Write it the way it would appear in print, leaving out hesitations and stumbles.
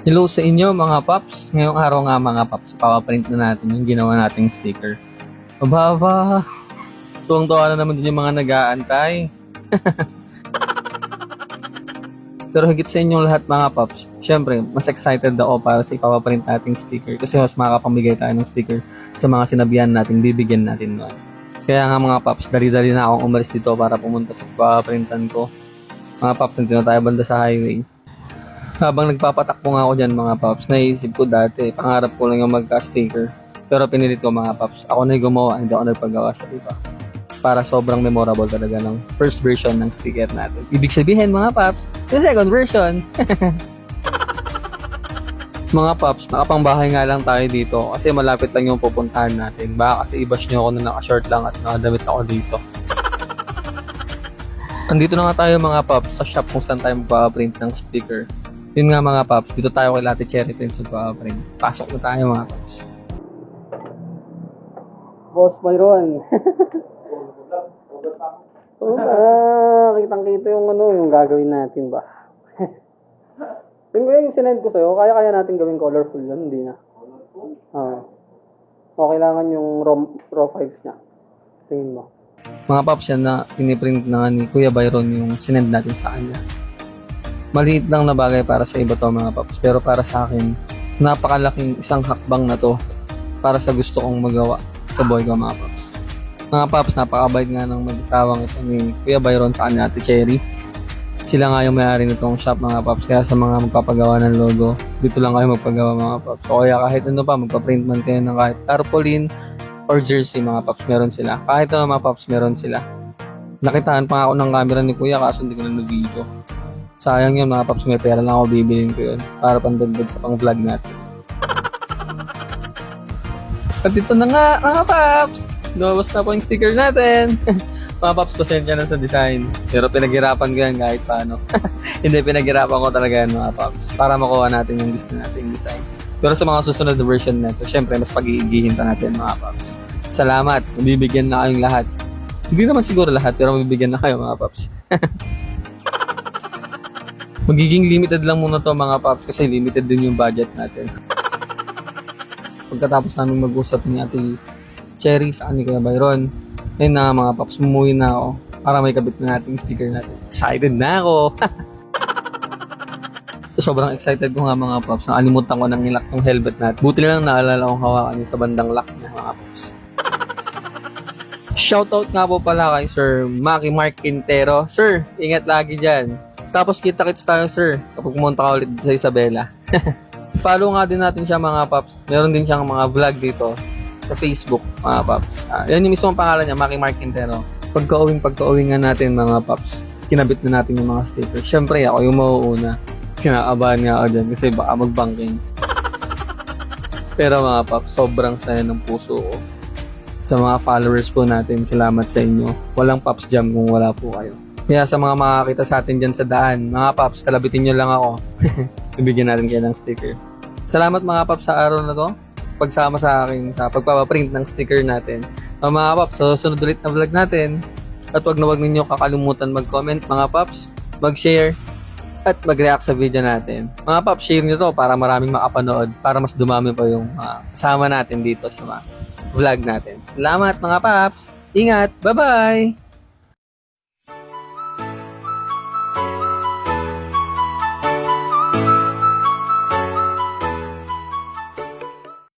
Hello sa inyo mga paps. Ngayong araw nga mga paps, papaprint na natin yung ginawa nating sticker. Aba, tuwang-tuwa na naman din yung mga nag-aantay. Pero higit sa inyong lahat mga paps, syempre, mas excited ako para sa ipapaprint nating sticker kasi mas makakapamigay tayo ng sticker sa mga sinabihan natin, bibigyan natin noon. Kaya nga mga paps, dali-dali na akong umalis dito para pumunta sa papaprintan ko. Mga paps, nandito na tayo banda sa highway. Habang nagpapatakbo nga ako dyan mga paps, naisip ko dati, pangarap ko lang yung magka-sticker. Pero pinilit ko mga paps, ako na yung gumawa, hindi ako nagpagawa sa iba. Para sobrang memorable talaga ng first version ng sticker natin. Ibig sabihin mga paps, yung second version. Mga paps, nakapangbahay nga lang tayo dito kasi malapit lang yung pupuntahan natin. Baka kasi i-bash nyo ako na naka-short lang at nakadamit ako dito. Andito na nga tayo mga paps sa shop kung saan tayo magpapaprint ng sticker. Yun nga mga paps, dito tayo kay Latte Cherry Prints magpapaprint. Pasok na tayo mga paps. Boss Byron. Kitang-kita yung gagawin natin ba? Yung sinend ko sa'yo, kaya natin gawin colorful yun, hindi na. O kailangan yung raw files niya. Tingin mo. Mga paps, yan na piniprint na ni Kuya Byron yung sinend natin sa kanya. Maliit lang na bagay para sa iba to mga paps, pero para sa akin, napakalaking isang hakbang na to para sa gusto kong magawa sa buhay ko mga paps. Mga paps, napakabait nga ng mag-asawang ito ni Kuya Byron sa kanya, Ate Cherry. Sila nga yung may-ari nitong shop mga paps, kaya sa mga magpapagawa ng logo, dito lang kayo magpagawa mga paps. O kaya kahit ano pa, magpa-print man kayo ng kahit tarpaulin or jersey mga paps, meron sila. Kahit ano mga paps, meron sila. Nakitaan pa nga ako ng camera ni Kuya kaso hindi ko na nag-video. Sayang yun mga paps, may pera lang ako, bibilin ko yun para pandagdag sa pang-vlog natin. At ito na nga mga paps, lumabas na po yung sticker natin. Mga paps, pasensya na sa design, pero pinaghirapan ko yan kahit paano. Hindi, pinaghirapan ko talaga yan mga paps para makuha natin yung gusto nating design. Pero sa mga susunod na version nito, syempre mas pag-iigihin pa natin mga paps. Salamat, mabibigyan na kayong lahat. Hindi naman siguro lahat, pero mabibigyan na kayo mga paps. Magiging limited lang muna to mga paps kasi limited din yung budget natin. Pagkatapos namin mag-usap ni Ate Cherry sa ni Kuya Byron, ayun na mga paps, umuwi na ako para may kabit na natin yung sticker natin. Excited na ako! So, sobrang excited ko nga mga paps. Nakalimutan ko nang ilak yung helmet natin. Buti na lang naalala kong hawakan yung sa bandang lock niya mga paps. Shoutout nga po pala kay Sir Maki Mark Quintero. Sir, ingat lagi dyan. Tapos kita-kits tayo sir kapag pumunta ka ulit sa Isabela. Follow nga din natin siya mga paps. Meron din siyang mga vlog dito sa Facebook mga paps. Yan yung mismong pangalan niya, Maki Mark Quintero. Pagka-uwing nga natin mga paps, kinabit na natin yung mga stickers. Siyempre ako yung mauuna. Kinakabahan nga ako dyan kasi baka mag-banking. Pero mga paps, sobrang saya ng puso ko. Sa mga followers po natin, salamat sa inyo. Walang Paps Jam kung wala po kayo. Kaya sa mga makakita sa atin dyan sa daan, mga paps, kalabitin nyo lang ako. Ibigyan natin kayo ng sticker. Salamat mga paps sa araw na to, sa pagsama sa akin, sa pagpapaprint ng sticker natin. Mga paps, so sunod ulit na vlog natin. At wag na wag ninyo kakalimutan mag-comment mga paps, mag-share, at mag-react sa video natin. Mga paps, share nyo to para maraming makapanood, para mas dumami pa yung kasama natin dito sa mga vlog natin. Salamat mga paps! Ingat! Bye-bye!